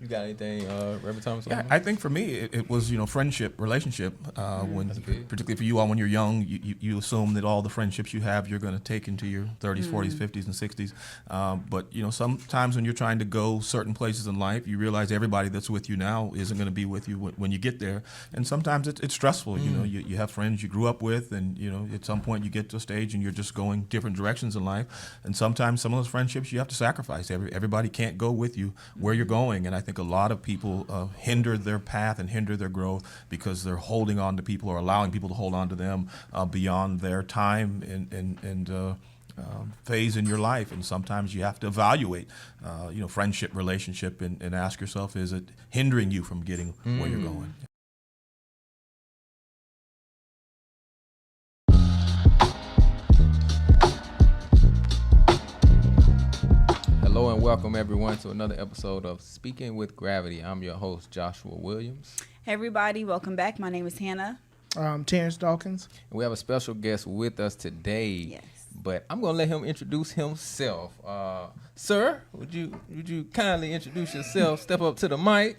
You got anything, Reverend Thomas? Yeah, I think for me, it was, friendship, relationship. Particularly for you all, when you're young, you assume that all the friendships you have, you're going to take into your 30s, 40s, 50s, and 60s. But, sometimes when you're trying to go certain places in life, you realize everybody that's with you now isn't going to be with you when you get there. And sometimes it's stressful. You have friends you grew up with, and, at some point you get to a stage and you're just going different directions in life. And sometimes some of those friendships you have to sacrifice. Everybody can't go with you where you're going. And I think a lot of people hinder their path and hinder their growth because they're holding on to people or allowing people to hold on to them beyond their time and phase in your life. And sometimes you have to evaluate, friendship, relationship, and ask yourself, is it hindering you from getting where you're going? Hello and welcome everyone to another episode of Speaking with Gravity. I'm your host, Joshua Williams. Hey everybody, welcome back. My name is Hannah. Terance Dawkins. And we have a special guest with us today. Yes. But I'm going to let him introduce himself. Sir, would you kindly introduce yourself? Step up to the mic.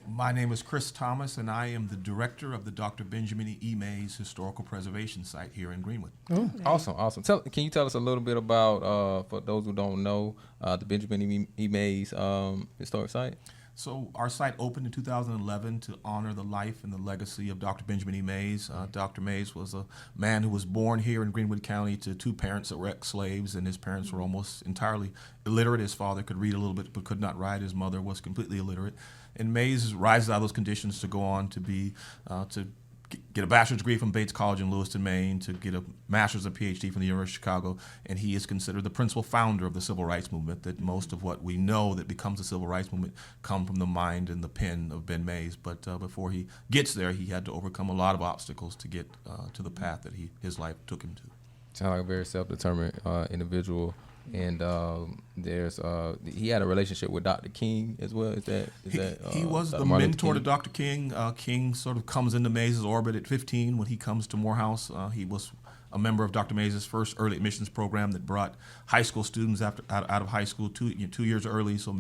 My name is Chris Thomas, and I am the director of the Dr. Benjamin E. Mays Historical Preservation Site here in Greenwood. Oh, okay. Awesome. Can you tell us a little bit about, for those who don't know, the Benjamin E. Mays Historic Site? So our site opened in 2011 to honor the life and the legacy of Dr. Benjamin E. Mays. Dr. Mays was a man who was born here in Greenwood County to two parents that were ex-slaves, and his parents were almost entirely illiterate. His father could read a little bit but could not write. His mother was completely illiterate. And Mays rises out of those conditions to go on to be to get a bachelor's degree from Bates College in Lewiston, Maine, to get a master's and PhD from the University of Chicago, and he is considered the principal founder of the civil rights movement. That most of what we know that becomes the civil rights movement come from the mind and the pen of Ben Mays. But before he gets there, he had to overcome a lot of obstacles to get to the path that his life took him to. Sounds like a very self-determined individual. And he had a relationship with Dr. King as well. He was the mentor to Dr. King. King sort of comes into Mays' orbit at 15 when he comes to Morehouse. He was a member of Dr. Mays' first early admissions program that brought high school students out of high school 2 years early. So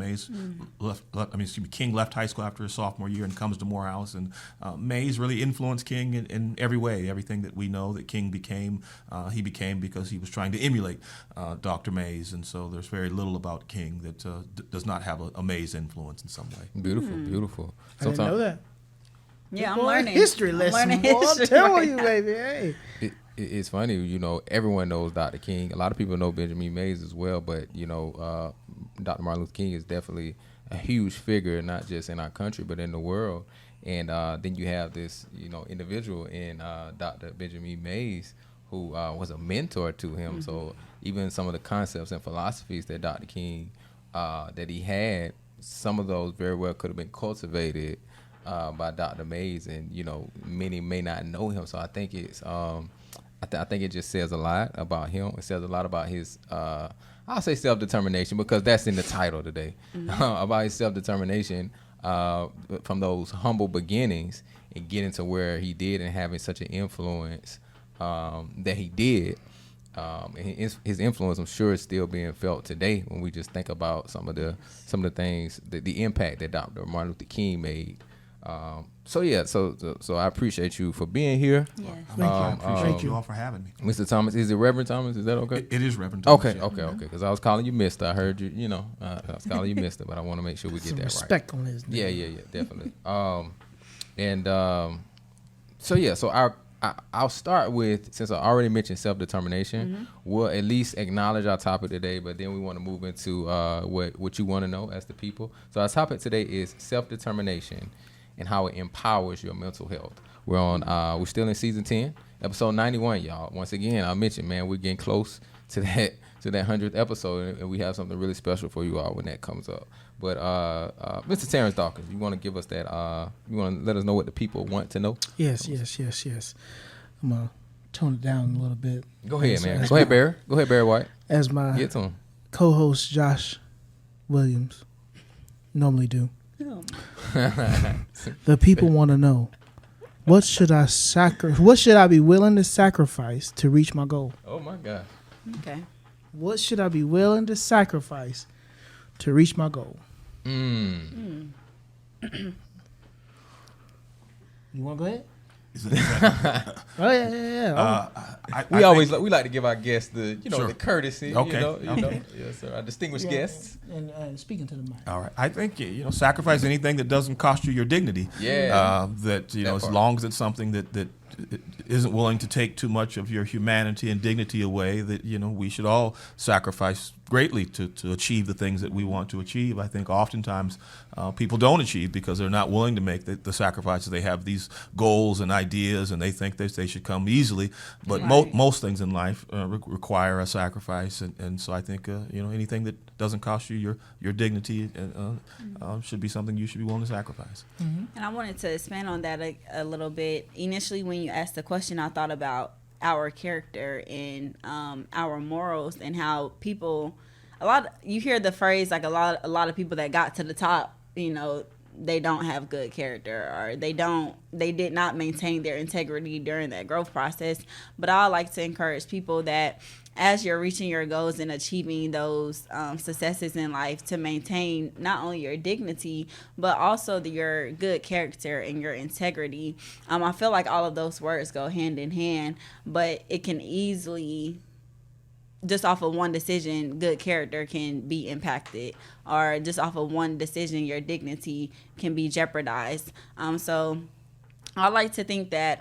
King left high school after his sophomore year and comes to Morehouse. And Mays really influenced King in every way. Everything that we know that King became, he became because he was trying to emulate Dr. Mays. And so there's very little about King that does not have a Mays influence in some way. Beautiful. I didn't know that. Yeah, boy, I'm learning. History lesson, I'm telling you, baby. Hey. It's funny, everyone knows Dr. King. A lot of people know Benjamin Mays as well, but, Dr. Martin Luther King is definitely a huge figure, not just in our country, but in the world. And then you have this, individual in Dr. Benjamin Mays who was a mentor to him. Mm-hmm. So even some of the concepts and philosophies that Dr. King, that he had, some of those very well could have been cultivated by Dr. Mays, and, many may not know him. So I think it's... I think it just says a lot about him. It says a lot about his, I'll say self-determination, because that's in the title today, about his self-determination from those humble beginnings and getting to where he did and having such an influence that he did. And his influence, I'm sure, is still being felt today when we just think about some of the things, the impact that Dr. Martin Luther King made. So I appreciate you for being here. Yes. I appreciate you all for having me. Mr. Thomas, is it Reverend Thomas? Is that okay? It is Reverend Thomas. Okay. Because I was calling you Mister. I heard you. I was calling you Mister, but I want to make sure we get Some that respect right. on his name. Yeah, definitely. So I'll start with, since I already mentioned self-determination, we'll at least acknowledge our topic today, but then we want to move into what you want to know as the people. So our topic today is self-determination and how it empowers your mental health. We're still in season 10, episode 91, y'all. Once again, I mentioned, man, we're getting close to that 100th episode, and we have something really special for you all when that comes up. But Mr. Terance Dawkins, you want to give us that? You want to let us know what the people want to know? Yes. I'm gonna tone it down a little bit. Go ahead, man. Go ahead, Barry White. As my co-host Josh Williams normally do. The people want to know, what should I be willing to sacrifice to reach my goal? Oh my God. Okay. What should I be willing to sacrifice to reach my goal? You want to go ahead? Is that- Oh yeah. We like to give our guests the Sure. the courtesy. Okay. Yes, sir. Our distinguished guests. And speaking to the mic. All right. I think sacrifice anything that doesn't cost you your dignity. Yeah. That That as part. long as it's something that isn't willing to take too much of your humanity and dignity away, that we should all sacrifice greatly to achieve the things that we want to achieve. I think oftentimes people don't achieve because they're not willing to make the sacrifices. They have these goals and ideas, and they think that they should come easily. But Right. most things in life require a sacrifice, and so I think anything that doesn't cost you your dignity should be something you should be willing to sacrifice. And I wanted to expand on that a little bit. Initially, when you asked the question, I thought about our character and our morals and how people. You hear the phrase like a lot of people that got to the top, they don't have good character, or they did not maintain their integrity during that growth process. But I like to encourage people that as you're reaching your goals and achieving those successes in life, to maintain not only your dignity, but also your good character and your integrity. I feel like all of those words go hand in hand, but it can easily, just off of one decision, good character can be impacted, or just off of one decision, your dignity can be jeopardized. So I like to think that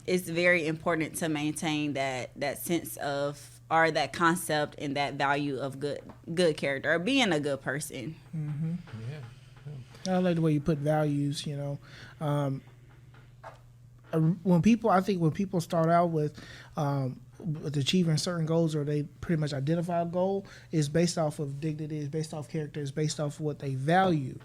it's very important to maintain that sense of, or that concept and that value of good character, or being a good person. I like the way you put values. When people start out with achieving certain goals, or they pretty much identify a goal, is based off of dignity, is based off character, is based off of what they value.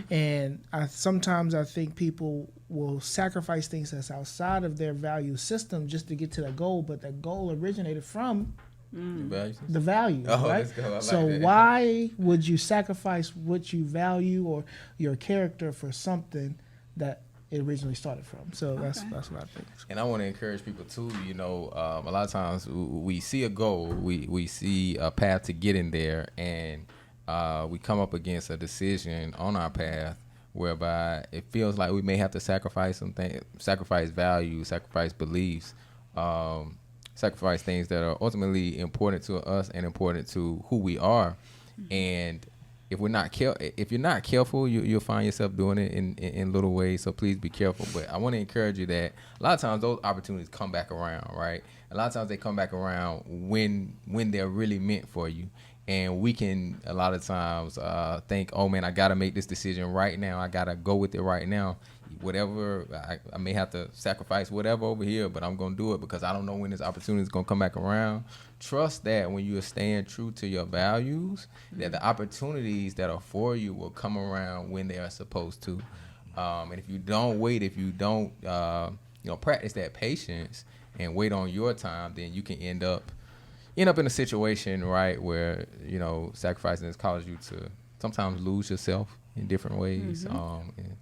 And sometimes I think people will sacrifice things that's outside of their value system just to get to that goal, but that goal originated from the value, Oh, right? let's go. I like So that. why would you sacrifice what you value or your character for something that it originally started from? So that's what I think. And I want to encourage people too. A lot of times we see a goal, we see a path to getting there, and we come up against a decision on our path whereby it feels like we may have to sacrifice something, sacrifice values, sacrifice beliefs, sacrifice things that are ultimately important to us and important to who we are. And if you're not careful, you'll find yourself doing it in little ways. So please be careful. But I want to encourage you that a lot of times those opportunities come back around, right? A lot of times they come back around when they're really meant for you. And we can a lot of times think, oh man, I got to make this decision right now. I got to go with it right now. Whatever, I may have to sacrifice whatever over here, but I'm going to do it because I don't know when this opportunity is going to come back around. Trust that when you are staying true to your values, that the opportunities that are for you will come around when they are supposed to. And if you don't wait, if you don't practice that patience and wait on your time, then you can end up in a situation, right, where sacrificing has caused you to sometimes lose yourself in different ways. And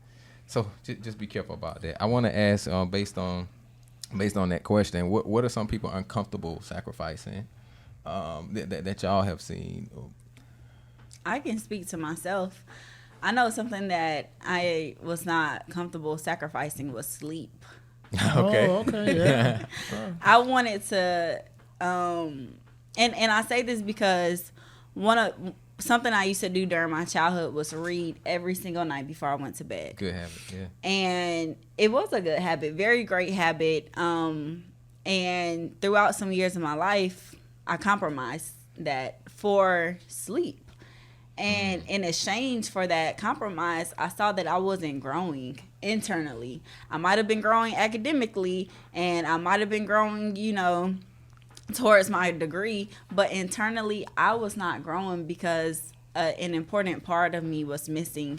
so just be careful about that. I want to ask, based on that question, what are some people uncomfortable sacrificing that y'all have seen? I can speak to myself. I know something that I was not comfortable sacrificing was sleep. Okay. Oh, okay, yeah. I wanted to, and I say this because something I used to do during my childhood was read every single night before I went to bed. Good habit, yeah. And it was a good habit, very great habit. And throughout some years of my life, I compromised that for sleep. And in exchange for that compromise, I saw that I wasn't growing internally. I might have been growing academically, and I might have been growing, towards my degree, but internally I was not growing because an important part of me was missing.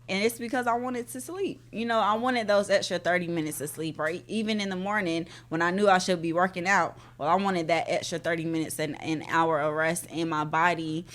And it's because I wanted to sleep. I wanted those extra 30 minutes of sleep, or even in the morning when I knew I should be working out. Well, I wanted that extra 30 minutes and an hour of rest, and my body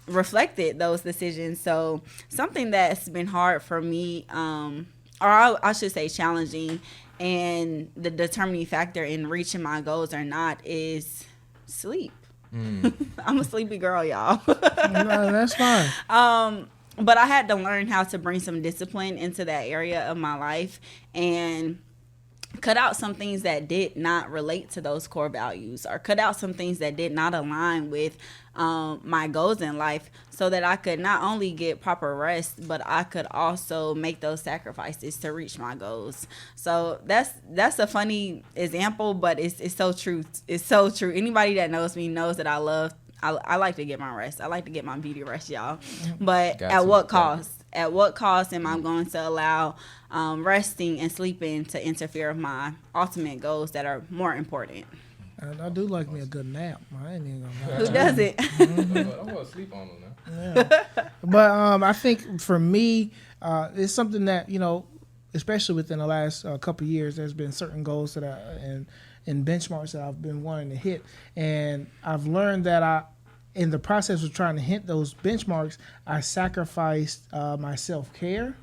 reflected those decisions. So something that's been hard for me, or I should say challenging, and the determining factor in reaching my goals or not is sleep. I'm a sleepy girl, y'all. No, that's fine. but I had to learn how to bring some discipline into that area of my life and cut out some things that did not relate to those core values, or cut out some things that did not align with my goals in life, so that I could not only get proper rest, but I could also make those sacrifices to reach my goals. So that's a funny example, but it's so true. It's so true. Anybody that knows me knows that I like to get my rest. I like to get my beauty rest, y'all. But at what cost? At what cost am I going to allow resting and sleeping to interfere with my ultimate goals that are more important? And I do like me a good nap. I ain't even gonna lie. Who doesn't? I'm gonna sleep on them now. Yeah. But I think for me, it's something that, especially within the last couple of years, there's been certain goals that and benchmarks that I've been wanting to hit, and I've learned that in the process of trying to hit those benchmarks, I sacrificed my self-care,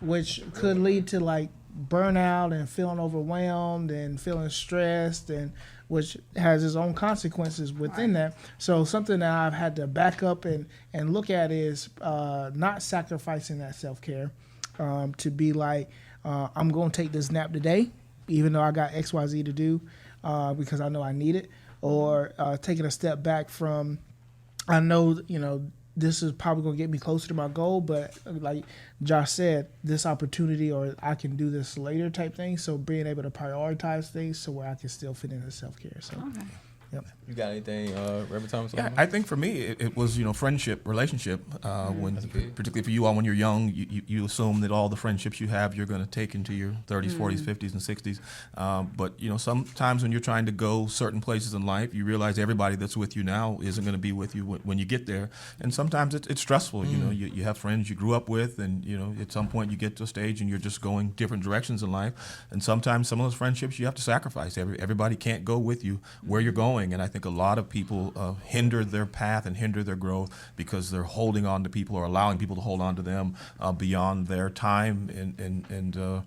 which could lead to like burnout and feeling overwhelmed and feeling stressed, and which has its own consequences within that. So something that I've had to back up and look at is not sacrificing that self-care, to be like, I'm going to take this nap today, even though I got XYZ to do, because I know I need it, or taking a step back from, I know, this is probably going to get me closer to my goal, but like Josh said, this opportunity, or I can do this later type thing. So being able to prioritize things so where I can still fit into self-care. So, Okay. Yep. You got anything, Reverend Thomas? Yeah, I think for me, it was, friendship, relationship. When, particularly for you all, when you're young, you assume that all the friendships you have, you're going to take into your 30s, 40s, 50s, and 60s. But, sometimes when you're trying to go certain places in life, you realize everybody that's with you now isn't going to be with you when you get there. And sometimes it's stressful. You have friends you grew up with, and, at some point you get to a stage and you're just going different directions in life. And sometimes some of those friendships you have to sacrifice. Everybody can't go with you where you're going. And I think a lot of people hinder their path and hinder their growth because they're holding on to people or allowing people to hold on to them beyond their time and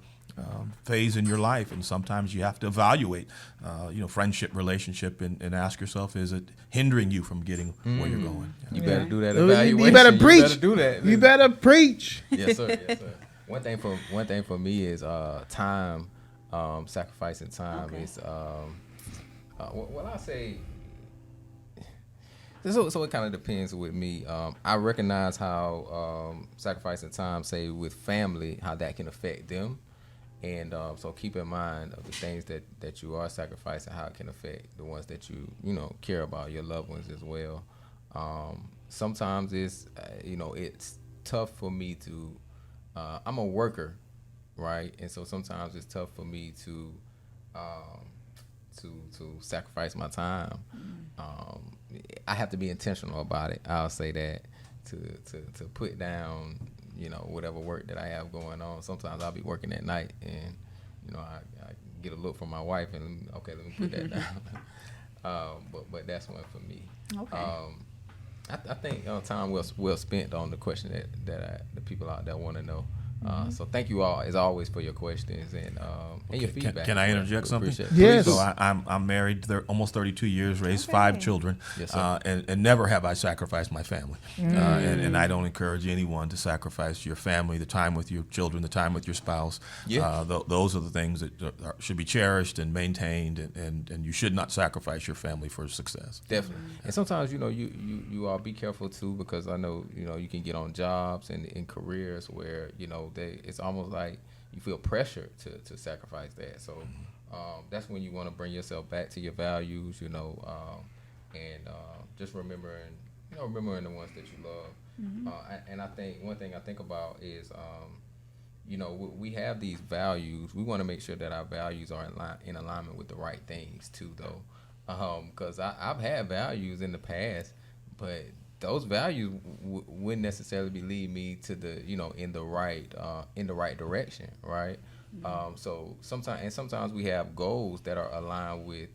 phase in your life. And sometimes you have to evaluate, friendship, relationship, and ask yourself, is it hindering you from getting where you're going? You better do that You evaluation. better preach. You better do that. You better preach. Yes, sir. Yes, sir. One thing for me is time. Sacrificing time is. Well, I say. So it kind of depends with me. I recognize how sacrificing time, say with family, how that can affect them, and so keep in mind of the things that you are sacrificing, how it can affect the ones that you care about, your loved ones as well. Sometimes it's it's tough for me to. I'm a worker, right, and so sometimes it's tough for me to sacrifice my time. I have to be intentional about it. I'll say that to put down, whatever work that I have going on. Sometimes I'll be working at night, and I get a look from my wife, and okay, let me put that down. But that's one for me. Okay. I think time well spent on the question that the people out there want to know. So thank you all, as always, for your questions and your feedback. Can I interject something? Yes. So I'm married almost 32 years, raised 5 children, Yes, sir. and never have I sacrificed my family. And I don't encourage anyone to sacrifice your family, the time with your children, the time with your spouse. Yeah. Those are the things that should be cherished and maintained, and you should not sacrifice your family for success. Definitely. And sometimes, you all be careful too, because I know, you can get on jobs and in careers where, it's almost like you feel pressure to sacrifice that. So that's when you want to bring yourself back to your values, and just remembering the ones that you love. And I think one thing I think about is, we have these values. We want to make sure that our values are in alignment with the right things too, though. Because I've had values in the past, but those values wouldn't necessarily lead me to the in the right direction, right? So sometimes we have goals that are aligned with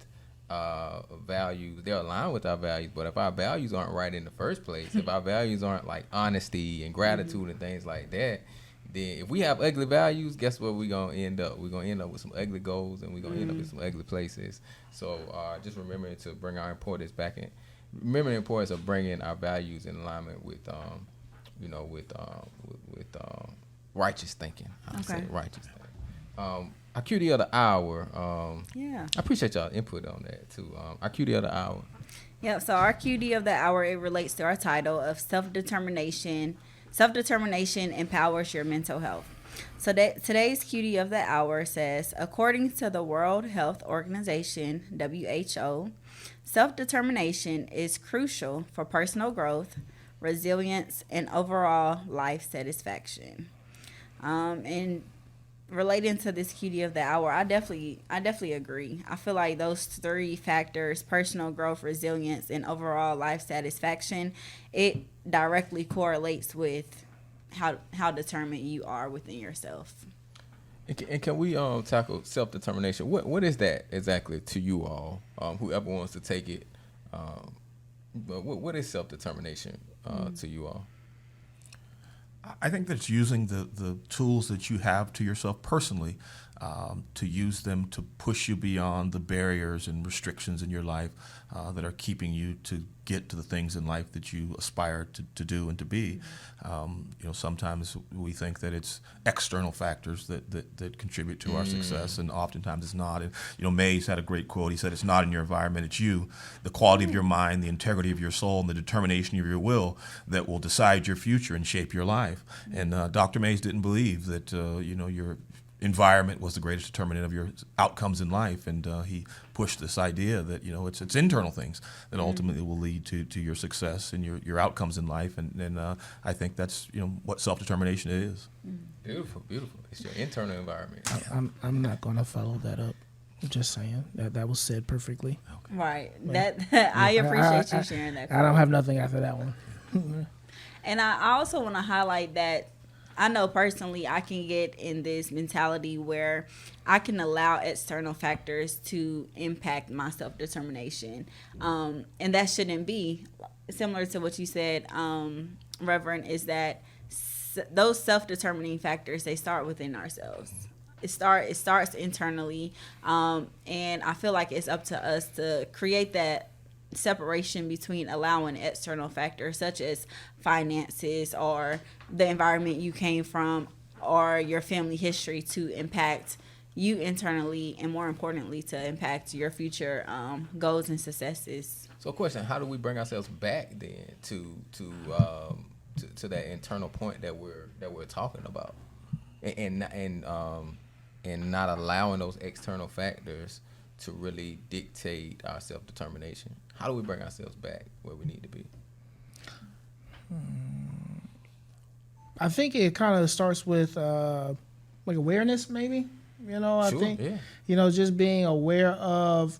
values. They're aligned with our values, but if our values aren't right in the first place, if our values aren't like honesty and gratitude and things like that, then if we have ugly values, guess what we're gonna end up? We're gonna end up with some ugly goals, and we're gonna end up in some ugly places. So just remembering to bring our importance back in. Remember the importance of bringing our values in alignment with righteous thinking. I say Okay. righteous thinking. Our cutie of the hour. Yeah. I appreciate y'all input on that too. Our cutie of the hour. Yep. So our QD of the hour, it relates to our title of self-determination. Self-determination empowers your mental health. So that today's QD of the hour says, according to the World Health Organization (WHO), self-determination is crucial for personal growth, resilience, and overall life satisfaction. And relating to this QD of the hour, I definitely agree. I feel like those three factors, personal growth, resilience, and overall life satisfaction, it directly correlates with how determined you are within yourself. And can we tackle self-determination? What is that exactly to you all? Whoever wants to take it. But what is self-determination to you all? I think that's using the tools that you have to yourself personally, to use them to push you beyond the barriers and restrictions in your life that are keeping you to get to the things in life that you aspire to do and to be. Sometimes we think that it's external factors that contribute to our success, and oftentimes it's not. And Mays had a great quote. He said, "It's not in your environment; it's you. The quality of your mind, the integrity of your soul, and the determination of your will that will decide your future and shape your life." And Dr. Mays didn't believe that your environment was the greatest determinant of your outcomes in life, and he pushed this idea that it's internal things that ultimately will lead to your success and your outcomes in life, and I think that's what self-determination is. Beautiful. It's your internal environment. I'm not gonna follow that up. I'm just saying that was said perfectly. Right. That I appreciate you sharing that. I don't have nothing after that one. And I also want to highlight that I know personally I can get in this mentality where I can allow external factors to impact my self-determination. And that shouldn't be. Similar to what you said, Reverend, is that those self-determining factors, they start within ourselves. It starts internally. And I feel like it's up to us to create that separation between allowing external factors such as finances or the environment you came from or your family history to impact you internally, and more importantly to impact your future goals and successes. So, question: how do we bring ourselves back then to that internal point that we're talking about, and not allowing those external factors to really dictate our self-determination? How do we bring ourselves back where we need to be? I think it kind of starts with like awareness, maybe. I think just being aware of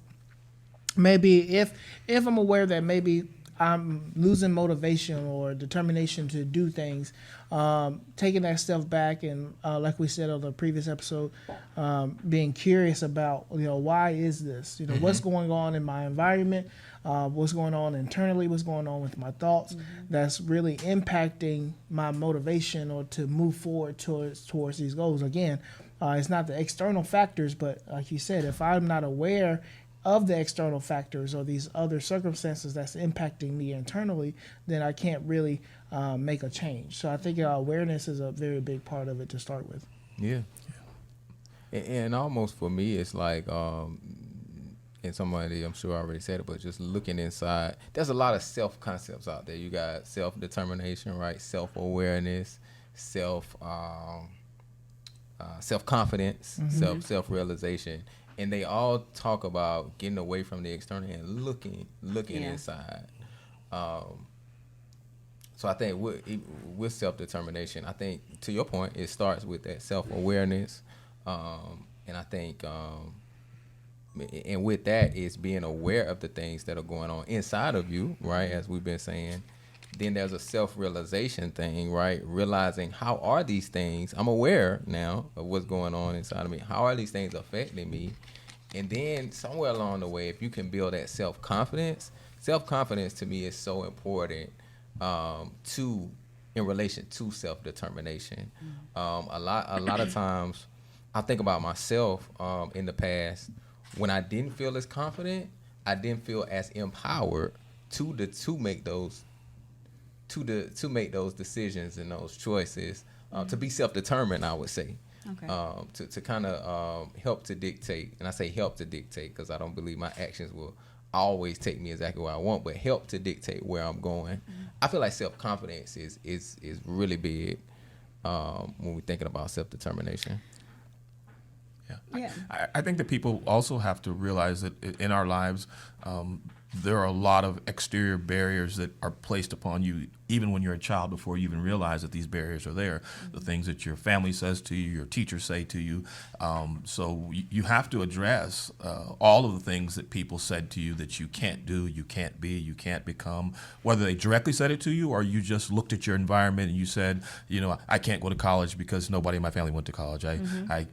maybe if I'm aware that maybe I'm losing motivation or determination to do things, taking that step back and like we said on the previous episode, being curious about why is this, what's going on in my environment, what's going on internally, what's going on with my thoughts, that's really impacting my motivation or to move forward towards these goals. Again, it's not the external factors, but like you said, if I'm not aware of the external factors or these other circumstances that's impacting me internally, then I can't really make a change. So I think awareness is a very big part of it to start with. Yeah. And almost for me, it's like, and somebody I'm sure already said it, but just looking inside, there's a lot of self-concepts out there. You got self-determination, right? Self-awareness, self-confidence, self-realization. And they all talk about getting away from the external and looking inside. So I think with self-determination, I think to your point, it starts with that self-awareness. And I think, and with that is being aware of the things that are going on inside of you, right? As we've been saying. Then there's a self-realization thing, right? Realizing how are these things, I'm aware now of what's going on inside of me. How are these things affecting me? And then somewhere along the way, if you can build that self-confidence to me is so important in relation to self-determination. A lot of times I think about myself in the past when I didn't feel as confident, I didn't feel as empowered to make those to make those decisions and those choices, to be self-determined, I would say. Okay. To kind of help to dictate, and I say help to dictate because I don't believe my actions will always take me exactly where I want, but help to dictate where I'm going. I feel like self-confidence is really big when we're thinking about self-determination. Yeah. I think that people also have to realize that in our lives, there are a lot of exterior barriers that are placed upon you, even when you're a child, before you even realize that these barriers are there. The things that your family says to you, your teachers say to you. So you have to address all of the things that people said to you that you can't do, you can't be, you can't become, whether they directly said it to you or you just looked at your environment and you said, I can't go to college because nobody in my family went to college. I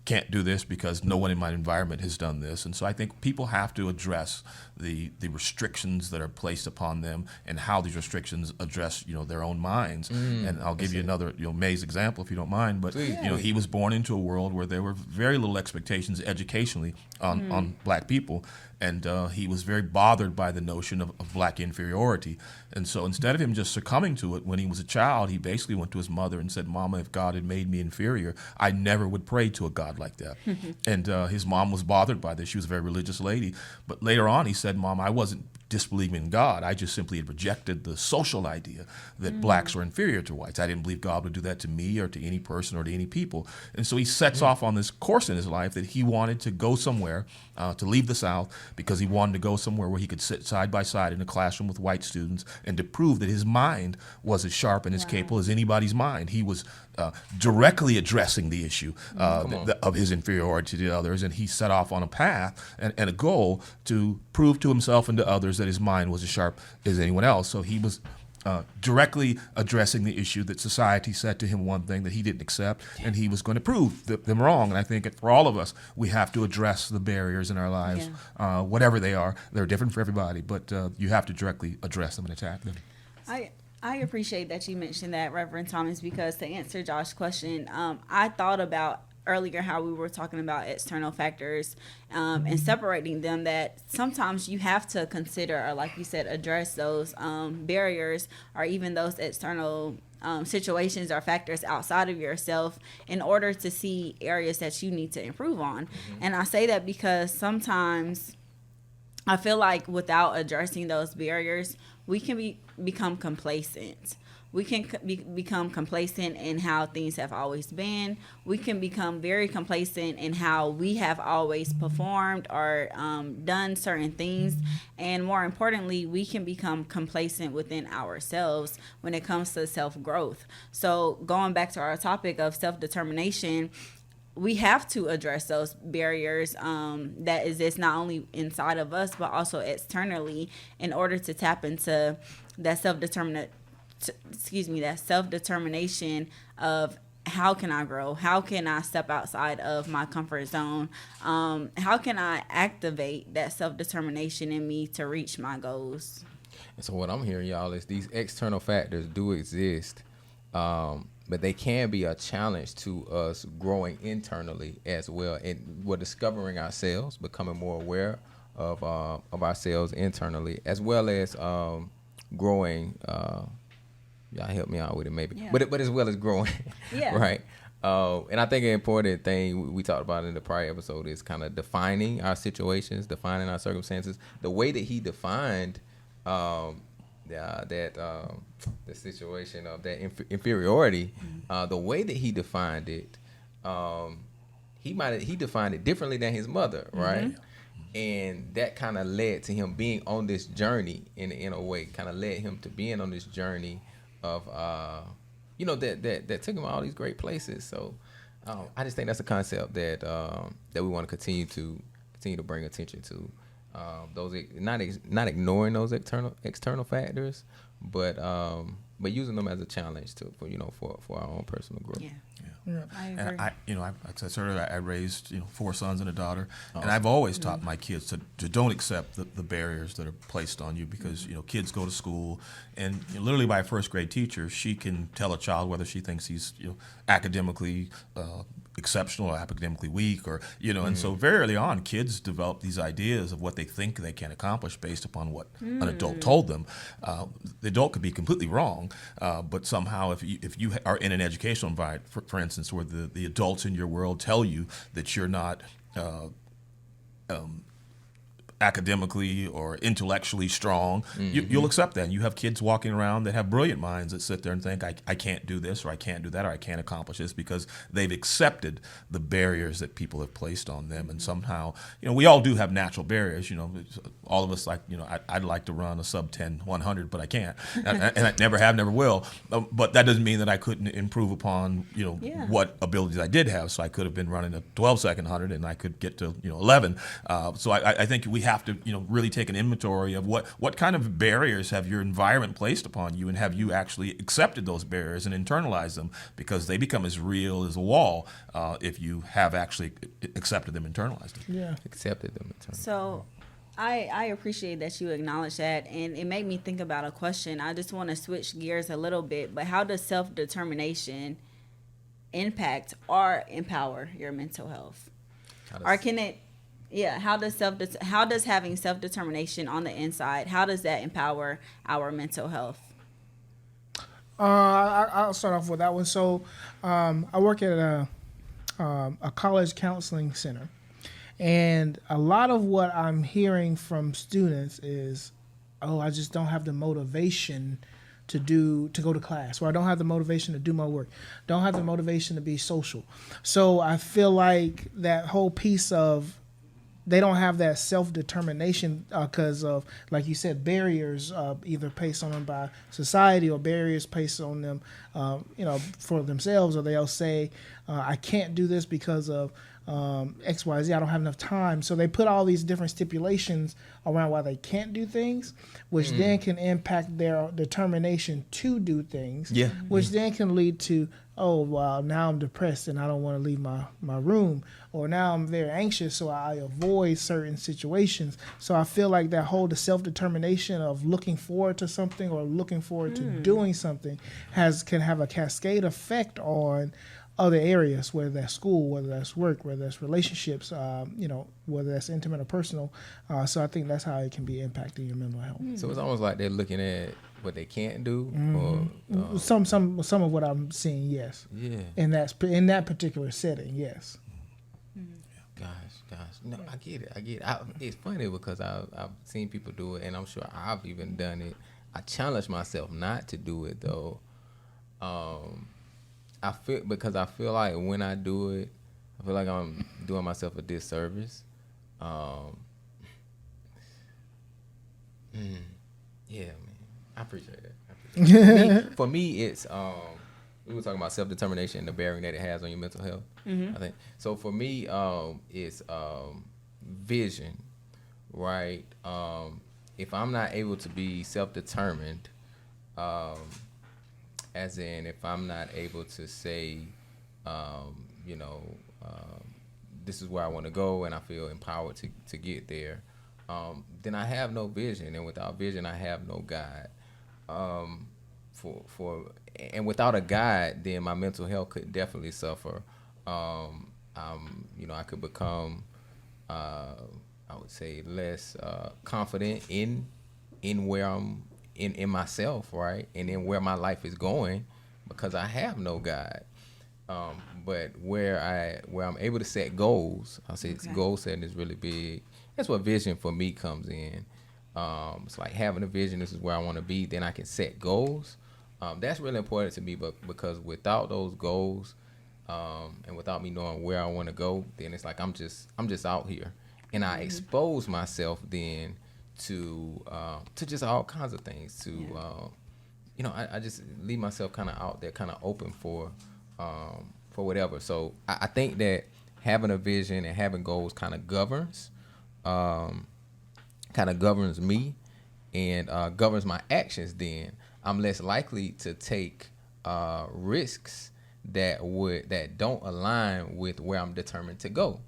can't do this because no one in my environment has done this. And so I think people have to address the restrictions that are placed upon them and how these restrictions address, their own minds. And I'll give you another, May's example, if you don't mind. But, he was born into a world where there were very little expectations educationally on black people. And he was very bothered by the notion of black inferiority. And so instead of him just succumbing to it when he was a child, he basically went to his mother and said, Mama, if God had made me inferior, I never would pray to a God like that. And his mom was bothered by this. She was a very religious lady. But later on, he said, Mom, I wasn't disbelieving in God. I just simply had rejected the social idea that blacks were inferior to whites. I didn't believe God would do that to me or to any person or to any people. And so he sets off on this course in his life that he wanted to go somewhere, to leave the South, because he wanted to go somewhere where he could sit side by side in a classroom with white students and to prove that his mind was as sharp and as capable as anybody's mind. He was directly addressing the issue of his inferiority to others, and he set off on a path and a goal to prove to himself and to others that his mind was as sharp as anyone else. So he was directly addressing the issue that society said to him one thing that he didn't accept, and he was going to prove them wrong. And I think for all of us, we have to address the barriers in our lives, whatever they are. They're different for everybody, but you have to directly address them and attack them. I appreciate that you mentioned that, Reverend Thomas, because to answer Josh's question, I thought about earlier how we were talking about external factors and separating them, that sometimes you have to consider, or like you said, address those barriers or even those external situations or factors outside of yourself in order to see areas that you need to improve on. And I say that because sometimes I feel like without addressing those barriers, we can become complacent. We can become complacent in how things have always been. We can become very complacent in how we have always performed or done certain things. And more importantly, we can become complacent within ourselves when it comes to self-growth. So going back to our topic of self-determination, we have to address those barriers that exist not only inside of us, but also externally in order to tap into that self-determination of how can I grow? How can I step outside of my comfort zone? How can I activate that self-determination in me to reach my goals? And so what I'm hearing, y'all, is these external factors do exist, but they can be a challenge to us growing internally as well. And we're discovering ourselves, becoming more aware of ourselves internally, as well as growing. Y'all help me out with it, maybe. Yeah. But as well as growing, right? And I think an important thing we talked about in the prior episode is kind of defining our situations, defining our circumstances. The way that he defined the situation of that inferiority, the way that he defined it, he defined it differently than his mother, right? And that kind of led to him being on this journey in a way, kind of led him to being on this journey of that took him all these great places. So I just think that's a concept that we want to continue to bring attention to. Those not ignoring those external factors, but using them as a challenge for our own personal growth. Yeah. I agree. And I said earlier, I raised 4 sons and a daughter, and I've always taught my kids to don't accept the barriers that are placed on you, because kids go to school, and literally by a first grade teacher, she can tell a child whether she thinks he's academically exceptional or academically weak, or and so very early on, kids develop these ideas of what they think they can accomplish based upon what an adult told them. The adult could be completely wrong, but somehow if you are in an educational environment, for instance, where the adults in your world tell you that you're not academically or intellectually strong, you'll accept that. And you have kids walking around that have brilliant minds that sit there and think, I can't do this, or I can't do that, or I can't accomplish this, because they've accepted the barriers that people have placed on them. And somehow, we all do have natural barriers. All of us, like, I'd like to run a sub 10 100, but I can't, and I never have, never will. But that doesn't mean that I couldn't improve upon what abilities I did have. So I could have been running a 12-second 100, and I could get to 11. So I think we have to really take an inventory of what kind of barriers have your environment placed upon you, and have you actually accepted those barriers and internalized them, because they become as real as a wall if you have actually accepted them, internalized them. Yeah, accepted them. So I appreciate that you acknowledge that, and it made me think about a question. I just want to switch gears a little bit, but how does self-determination impact or empower your mental health? Or can it, how does having self-determination on the inside, how does that empower our mental health? I'll start off with that one. So I work at a college counseling center, and a lot of what I'm hearing from students is, I just don't have the motivation to go to class, or I don't have the motivation to do my work, don't have the motivation to be social. So I feel like that whole piece of, they don't have that self-determination because of, like you said, barriers either placed on them by society, or barriers placed on them, for themselves, or they'll say, I can't do this because of X, Y, Z. I don't have enough time. So they put all these different stipulations around why they can't do things, which then can impact their determination to do things, which then can lead to, now I'm depressed and I don't want to leave my room, or now I'm very anxious, so I avoid certain situations. So I feel like that whole self-determination of looking forward to something, or looking forward to doing something, can have a cascade effect on other areas, whether that's school, whether that's work, whether that's relationships, whether that's intimate or personal. So I think that's how it can be impacting your mental health. So it's almost like they're looking at what they can't do, or some of what I'm seeing, yes. Yeah. In that particular setting, yes. Gosh, no, I get it. It's funny because I've seen people do it, and I'm sure I've even done it. I challenge myself not to do it though. I feel like when I do it, I feel like I'm doing myself a disservice. Yeah, man, I appreciate that. For me, it's we were talking about self-determination and the bearing that it has on your mental health. I think so. For me, it's vision, right? If I'm not able to be self-determined, as in if I'm not able to say, this is where I want to go, and I feel empowered to get there, then I have no vision, and without vision, I have no guide. And without a guide, then my mental health could definitely suffer. I could become, I would say, less confident in where I'm in myself, right, and in where my life is going, because I have no guide. But where I'm able to set goals, I'll say goal setting is really big. That's what vision for me comes in. It's like having a vision. This is where I want to be. Then I can set goals. That's really important to me, but because without those goals, and without me knowing where I want to go, then it's like I'm just out here, and I expose myself then to just all kinds of things. I just leave myself kind of out there, kind of open for whatever. So I think that having a vision and having goals kind of governs me and governs my actions. Then I'm less likely to take risks that don't align with where I'm determined to go,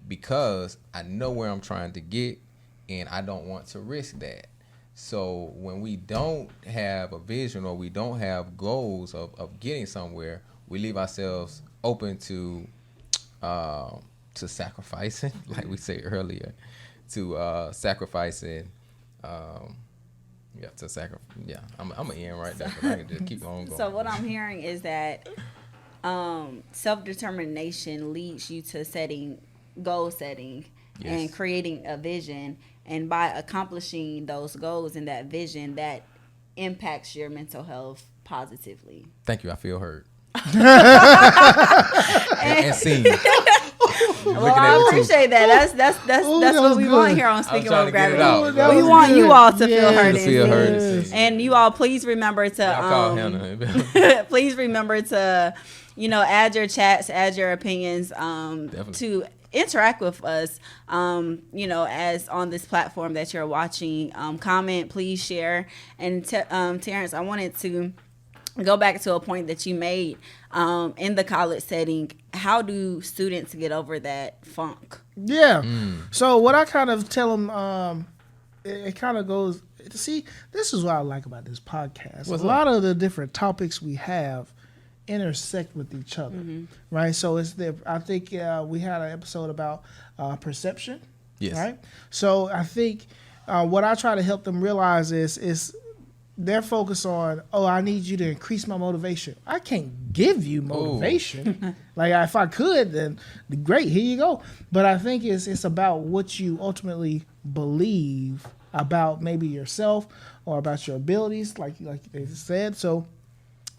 because I know where I'm trying to get, and I don't want to risk that. So when we don't have a vision, or we don't have goals of getting somewhere, we leave ourselves open to to sacrificing, like we said earlier, to sacrificing. To sacrifice. Yeah, I'm gonna end right there, but I can just keep on going. So what I'm hearing is that self-determination leads you to goal setting and creating a vision, and by accomplishing those goals and that vision, that impacts your mental health positively. Thank you. I feel heard. and seen. Well, I appreciate that. That's what we good. want here on Speaking of Gravity. Out, We want you all to feel heard. To feel heard. And you all, please remember to please remember to, add your chats, add your opinions, to interact with us, as on this platform that you're watching. Comment, please share. And Terance, I wanted to go back to a point that you made in the college setting. How do students get over that funk? Yeah. So what I kind of tell them, it kind of goes, see, this is what I like about this podcast. What's a lot of the different topics we have intersect with each other, right? So I think we had an episode about perception, right? So I think what I try to help them realize is they're focused on, I need you to increase my motivation. I can't give you motivation. Like, if I could, then great, here you go. But I think it's about what you ultimately believe about maybe yourself or about your abilities, like they said. So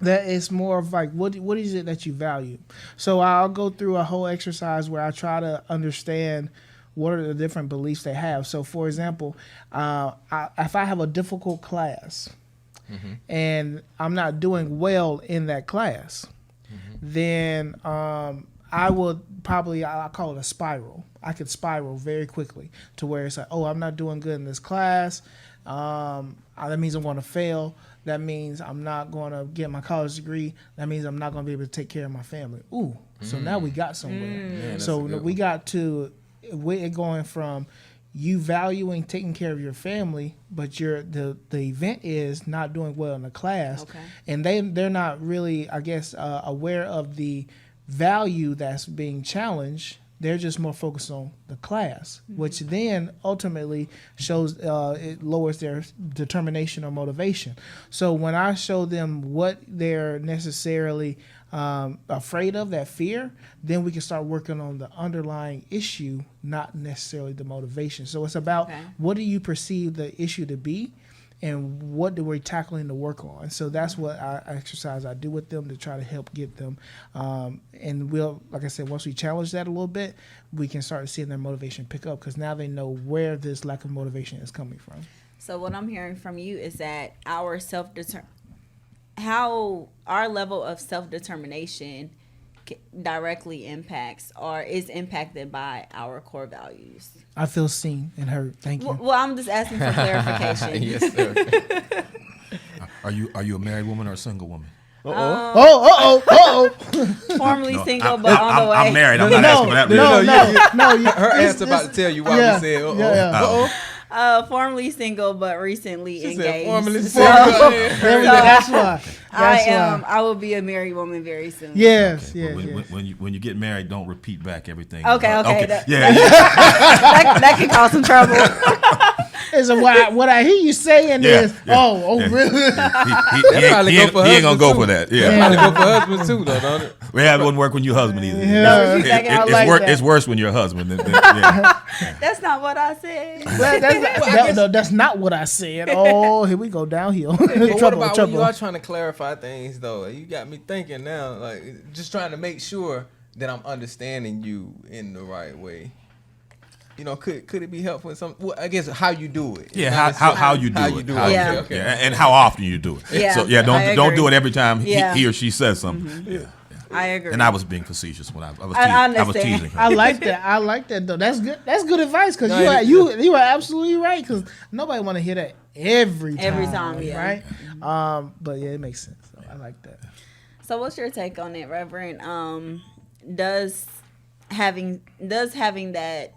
that it's more of like, what is it that you value? So I'll go through a whole exercise where I try to understand what are the different beliefs they have. So, for example, if I have a difficult class, and I'm not doing well in that class, then I would probably, I call it a spiral. I could spiral very quickly to where it's like, I'm not doing good in this class. That means I'm going to fail. That means I'm not going to get my college degree. That means I'm not going to be able to take care of my family. So now we got somewhere. Man, so we got to, we're going from you valuing taking care of your family, but the event is not doing well in the class, and they're not really, I guess, aware of the value that's being challenged. They're just more focused on the class, which then ultimately shows it lowers their determination or motivation. So when I show them what they're necessarily afraid of, that fear, then we can start working on the underlying issue, not necessarily the motivation. So it's about what do you perceive the issue to be, and what do we tackling to work on. So that's what I do with them to try to help get them. And we'll, like I said, once we challenge that a little bit, we can start seeing their motivation pick up, because now they know where this lack of motivation is coming from. So what I'm hearing from you is that how our level of self-determination directly impacts or is impacted by our core values. I feel seen and heard. Thank you. Well, I'm just asking for clarification. Yes, sir. Are you a married woman or a single woman? Formerly single, but on the way. I'm married. I'm not asking for that. No. Her answer about to tell you why we said Formerly single, but recently engaged. Said formerly So, That's why. I will be a married woman very soon. Yes. When you get married, don't repeat back everything. Okay. Yeah. That can cause some trouble. Is what I hear you saying is, really? He ain't gonna go for that. Yeah. Probably go for husband too, though, don't it? Well, it wouldn't work when you're husband either. Yeah. It's worse when you're husband. That's not what I said. That's not what I said. Oh, here we go downhill. What about when you are trying to clarify things, though? You got me thinking now, like just trying to make sure that I'm understanding you in the right way. Could it be helpful in some? Well, I guess how you do it. Yeah, how you do it. Okay. And how often you do it. Yeah, so don't do it every time he or she says something. Mm-hmm. Yeah. I agree. And I was being facetious when I was teasing her. I like that though. That's good. That's good advice, because you are absolutely right, because nobody want to hear that every time. Yeah. Right. But yeah, it makes sense. So I like that. So what's your take on it, Reverend? Does having that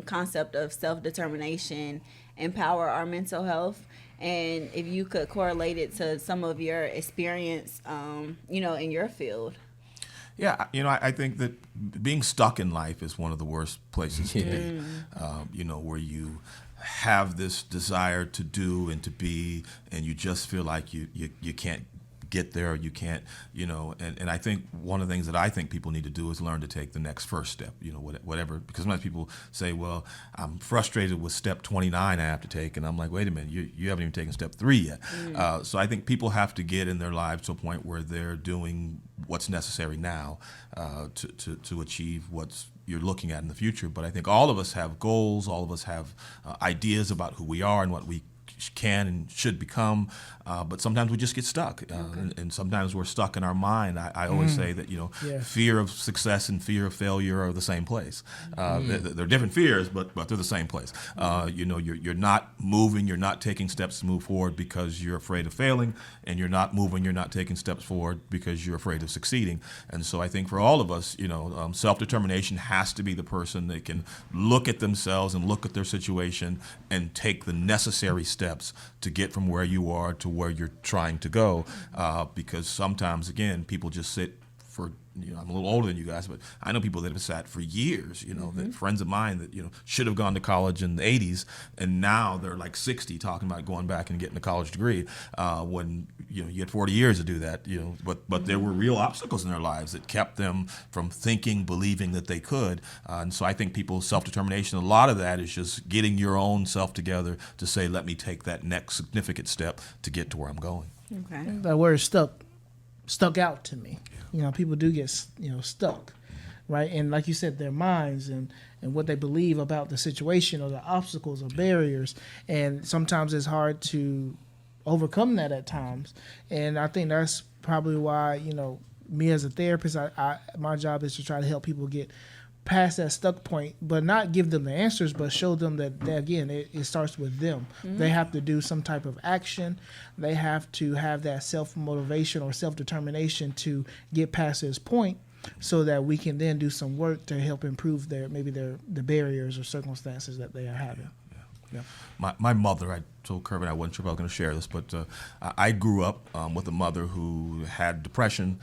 concept of self-determination empower our mental health? And if you could correlate it to some of your experience, in your field. Yeah, I think that being stuck in life is one of the worst places to be. Where you have this desire to do and to be, and you just feel like you can't get there, or you can't, and I think one of the things that I think people need to do is learn to take the next first step, whatever, because sometimes people say, well, I'm frustrated with step 29 I have to take, and I'm like, wait a minute, you haven't even taken step 3 yet. So I think people have to get in their lives to a point where they're doing what's necessary now to achieve what's you're looking at in the future. But I think all of us have goals, all of us have ideas about who we are and what we can and should become, but sometimes we just get stuck, and sometimes we're stuck in our mind. I always say that fear of success and fear of failure are the same place. They're different fears, but they're the same place. You're not moving, you're not taking steps to move forward because you're afraid of failing, and you're not moving, you're not taking steps forward because you're afraid of succeeding. And so I think for all of us, self-determination has to be the person that can look at themselves and look at their situation and take the necessary steps to get from where you are to where you're trying to go, because sometimes, again, people just sit for, I'm a little older than you guys, but I know people that have sat for years, that friends of mine that, should have gone to college in the 80s, and now they're like 60 talking about going back and getting a college degree, when, you had 40 years to do that, but there were real obstacles in their lives that kept them from thinking, believing that they could. And so I think people's self-determination, a lot of that is just getting your own self together to say, let me take that next significant step to get to where I'm going. Okay. That word stuck out to me. People do get stuck, right? And like you said, their minds and what they believe about the situation or the obstacles or barriers, and sometimes it's hard to overcome that at times. And I think that's probably why me as a therapist, my job is to try to help people get past that stuck point, but not give them the answers, but show them that again, it starts with them. They have to do some type of action. They have to have that self-motivation or self-determination to get past this point, so that we can then do some work to help improve the barriers or circumstances that they are having. Yeah. My mother, I told Kirby, I wasn't sure if I was going to share this, but I grew up with a mother who had depression.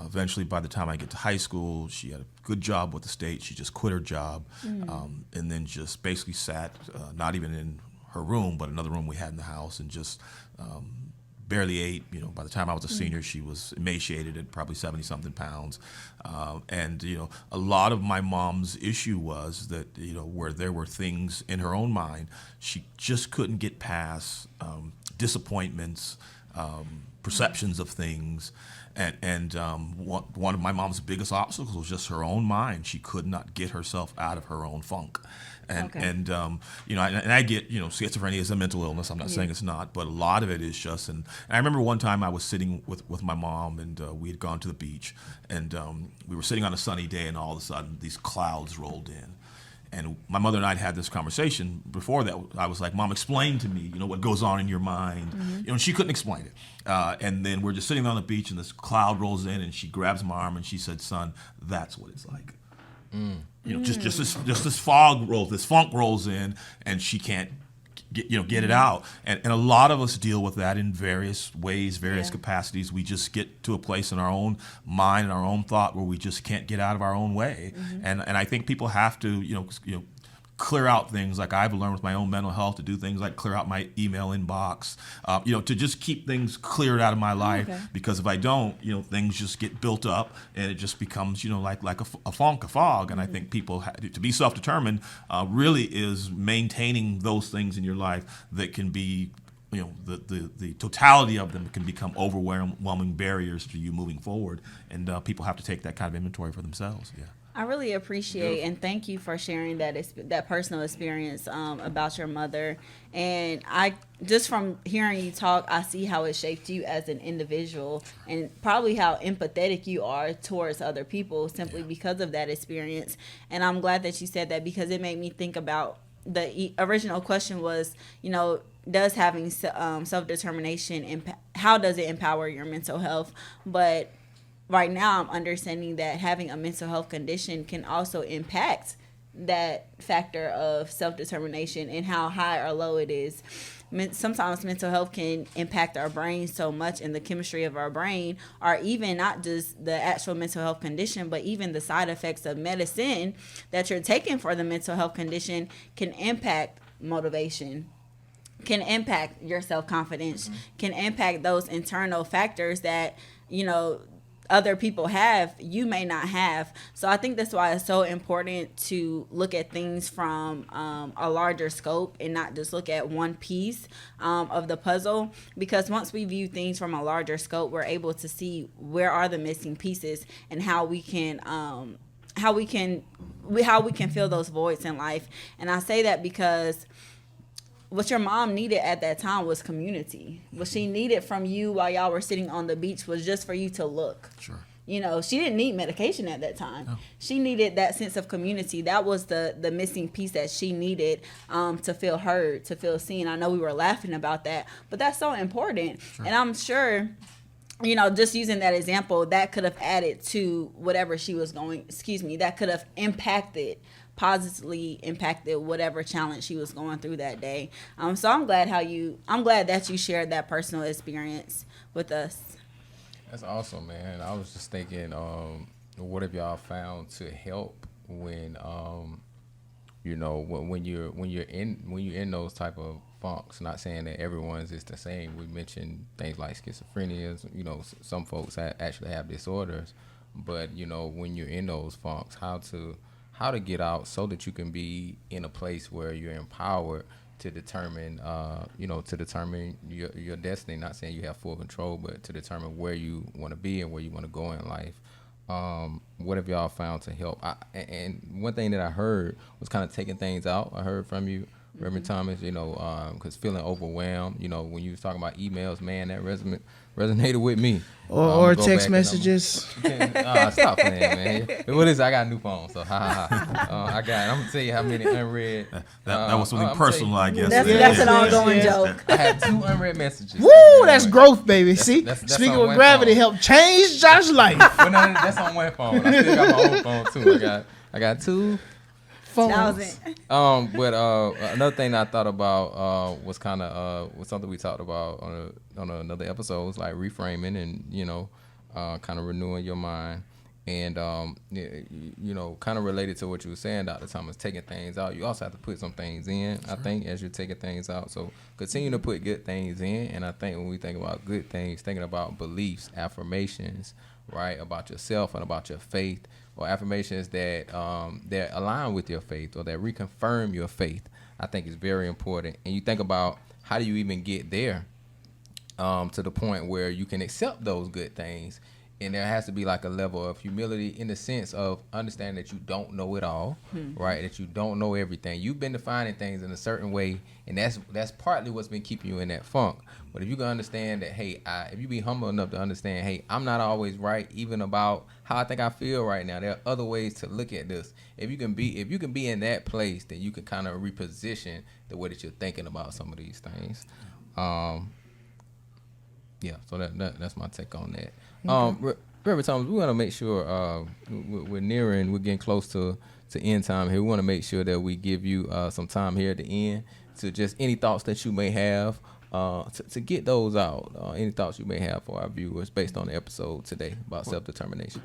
Eventually, by the time I get to high school, she had a good job with the state. She just quit her job, and then just basically sat, not even in her room, but another room we had in the house, and just barely ate. By the time I was a senior, she was emaciated at probably 70-something pounds. And a lot of my mom's issue was that, where there were things in her own mind, she just couldn't get past disappointments, perceptions of things. And one of my mom's biggest obstacles was just her own mind. She could not get herself out of her own funk. And I get, schizophrenia is a mental illness. I'm not saying it's not, but a lot of it is just. And I remember one time I was sitting with my mom, and we had gone to the beach, and we were sitting on a sunny day, and all of a sudden these clouds rolled in. And my mother and I had this conversation before that. I was like, Mom, explain to me, what goes on in your mind. And she couldn't explain it. And then we're just sitting on the beach, and this cloud rolls in, and she grabs my arm, and she said, son, that's what it's like. Just this fog rolls, this funk rolls in, and she can't get it out. And a lot of us deal with that in various ways, various capacities. We just get to a place in our own mind and our own thought where we just can't get out of our own way. And I think people have to, clear out things, like I've learned with my own mental health, to do things like clear out my email inbox, to just keep things cleared out of my life. Because if I don't, things just get built up, and it just becomes, like a fog. And I think people to be self-determined really is maintaining those things in your life that can be, the totality of them can become overwhelming barriers to you moving forward. And people have to take that kind of inventory for themselves. Yeah. I really appreciate and thank you for sharing that personal experience about your mother. And I just from hearing you talk, I see how it shaped you as an individual, and probably how empathetic you are towards other people simply because of that experience. And I'm glad that you said that, because it made me think about the original question was, does having self-determination, how does it empower your mental health? But right now I'm understanding that having a mental health condition can also impact that factor of self-determination and how high or low it is. Sometimes mental health can impact our brain so much, and the chemistry of our brain, or even not just the actual mental health condition, but even the side effects of medicine that you're taking for the mental health condition can impact motivation, can impact your self-confidence, can impact those internal factors that, other people have, you may not have. So I think that's why it's so important to look at things from a larger scope and not just look at one piece of the puzzle, because once we view things from a larger scope, we're able to see where are the missing pieces and how we can fill those voids in life. And I say that because what your mom needed at that time was community. What she needed from you while y'all were sitting on the beach was just for you to look. Sure. She didn't need medication at that time. No. She needed that sense of community. That was the missing piece that she needed to feel heard, to feel seen. I know we were laughing about that, but that's so important. Sure. And I'm sure, just using that example, that could have added to whatever she was going, that could have positively impacted whatever challenge she was going through that day. So I'm glad that you shared that personal experience with us. That's awesome, man. I was just thinking, what have y'all found to help when when you're in those type of funks? Not saying that everyone's is the same. We mentioned things like schizophrenia. Some folks actually have disorders, but when you're in those funks, how to get out so that you can be in a place where you're empowered to determine, your destiny. Not saying you have full control, but to determine where you want to be and where you want to go in life. What have y'all found to help? And one thing that I heard was kind of taking things out. I heard from you, Reverend Thomas, because feeling overwhelmed, when you was talking about emails, man, that resonated with me. Or text messages. Stop playing, man. What is it? I got a new phone, so I got it. I'm going to tell you how many unread. That was something personal, I guess. That's an ongoing joke. I had 2 unread messages. Woo, that's growth, baby. That's Speaking with gravity phone. Helped change Josh's life. Well, no, that's on one phone. I still got my old phone, too. I got 2 phones. But another thing I thought about was kind of was something we talked about on another episode. Was like reframing and kind of renewing your mind, and kind of related to what you were saying, Dr. Thomas, taking things out. You also have to put some things in. Sure. I think as you're taking things out, so continue to put good things in. And I think when we think about good things, thinking about beliefs, affirmations, right, about yourself and about your faith. Or affirmations that align with your faith or that reconfirm your faith, I think is very important. And you think about how do you even get there to the point where you can accept those good things. And there has to be like a level of humility in the sense of understanding that you don't know it all, right? That you don't know everything. You've been defining things in a certain way, and that's partly what's been keeping you in that funk. But if you can understand that, hey, if you be humble enough to understand, hey, I'm not always right, even about how I think I feel right now. There are other ways to look at this. If you can be in that place, then you can kind of reposition the way that you're thinking about some of these things. So that's my take on that. Okay. Reverend Thomas, we want to make sure we're getting close to end time here. We want to make sure that we give you some time here at the end to just any thoughts that you may have to get those out. Any thoughts you may have for our viewers based on the episode today about self-determination.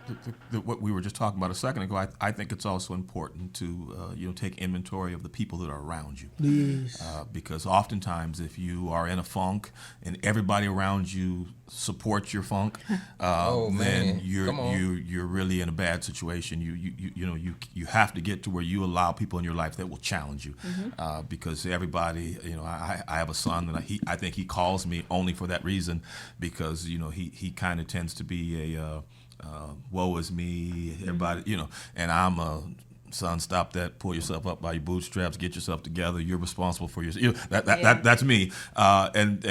What we were just talking about a second ago, I think it's also important to take inventory of the people that are around you. Yes. Because oftentimes if you are in a funk and everybody around you supports your funk, then you're really in a bad situation. You have to get to where you allow people in your life that will challenge you, because everybody, I have a son and I think he calls me only for that reason, because he kind of tends to be a woe is me, everybody, and I'm a son, stop that, pull yourself up by your bootstraps, get yourself together, you're responsible for yourself. That's me. And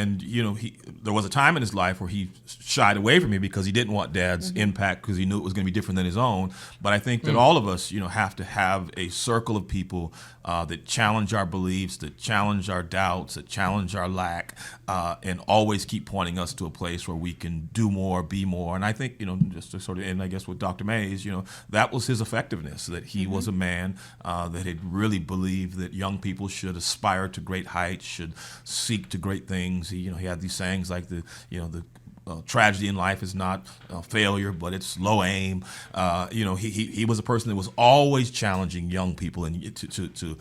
there was a time in his life where he shied away from me because he didn't want Dad's impact, because he knew it was going to be different than his own. But I think that all of us, have to have a circle of people that challenge our beliefs, that challenge our doubts, that challenge our lack, and always keep pointing us to a place where we can do more, be more. And I think, just to sort of end, I guess, with Dr. Mays, that was his effectiveness, that he was a man that had really believed that young people should aspire to great heights, should seek to great things. He had these sayings like the tragedy in life is not failure, but it's low aim. He was a person that was always challenging young people and to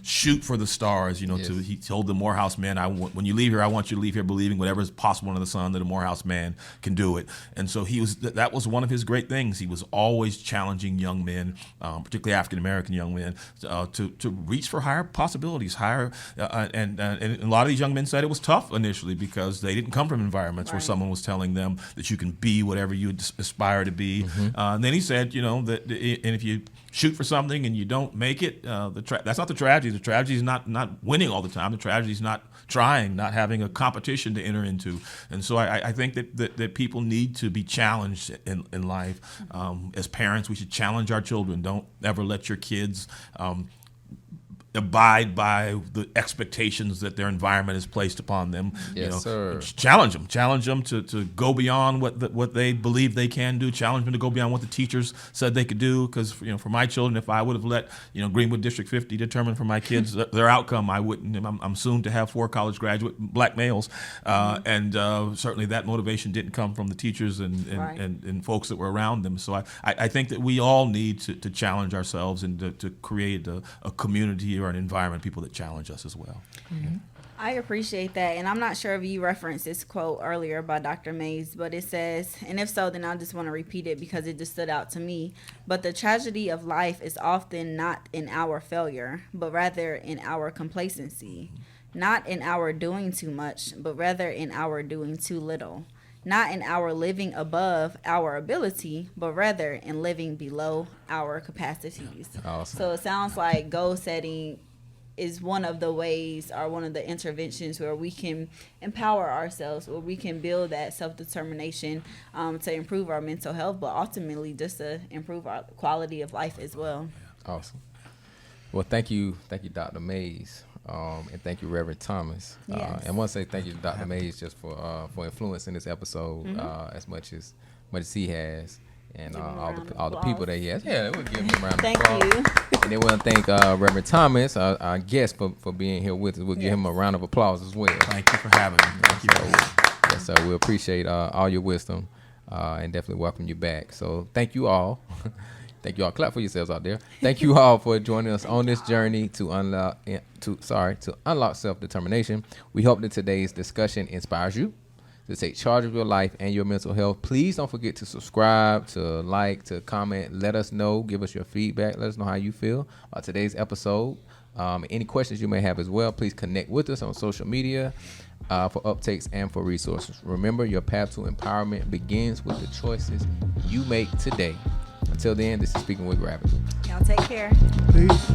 shoot for the stars. Yes. He told the Morehouse men, when you leave here, I want you to leave here believing whatever is possible under the sun, that a Morehouse man can do it. And so that was one of his great things. He was always challenging young men, particularly African American young men, to reach for higher possibilities, and a lot of these young men said it was tough initially because they didn't come from environments where someone was telling them that you can be whatever you aspire to be. And then he said, that and if you shoot for something and you don't make it, that's not the tragedy. The tragedy is not winning all the time. The tragedy is not trying, not having a competition to enter into. And so I think that people need to be challenged in life. As parents, we should challenge our children. Don't ever let your kids abide by the expectations that their environment has placed upon them. Yes, sir. Challenge them to go beyond what they believe they can do. Challenge them to go beyond what the teachers said they could do. Because for my children, if I would have let Greenwood District 50 determine for my kids their outcome, I wouldn't. I'm soon to have 4 college graduate black males, and certainly that motivation didn't come from the teachers and folks that were around them. So I think that we all need to challenge ourselves and to create a community or an environment, people that challenge us as well. Mm-hmm. I appreciate that. And I'm not sure if you referenced this quote earlier by Dr. Mays, but it says, and if so, then I just want to repeat it because it just stood out to me. But the tragedy of life is often not in our failure, but rather in our complacency. Not in our doing too much, but rather in our doing too little. Not in our living above our ability, but rather in living below our capacities. Awesome. So it sounds like goal setting is one of the ways or one of the interventions where we can empower ourselves, where we can build that self-determination to improve our mental health, but ultimately just to improve our quality of life as well. Awesome. Well, thank you, Dr. Mays. And thank you, Reverend Thomas. Yes. And I want to say thank you to Dr. Mays just for influencing this episode as much as he has, and all the people that he has. Yeah, we'll give him a round of Thank applause. you. And then we'll thank Reverend Thomas, our guest, for being here with us. We'll give him a round of applause as well. Thank you for having me. Thank you. Yes, sir. We appreciate all your wisdom and definitely welcome you back. So thank you all. Thank you all. Clap for yourselves out there. Thank you all for joining us on this journey to unlock self-determination. We hope that today's discussion inspires you to take charge of your life and your mental health. Please don't forget to subscribe, to like, to comment. Let us know. Give us your feedback. Let us know how you feel about today's episode. Any questions you may have as well, please connect with us on social media for updates and for resources. Remember, your path to empowerment begins with the choices you make today. Until then, this is Speaking with Gravity. Y'all take care. Peace.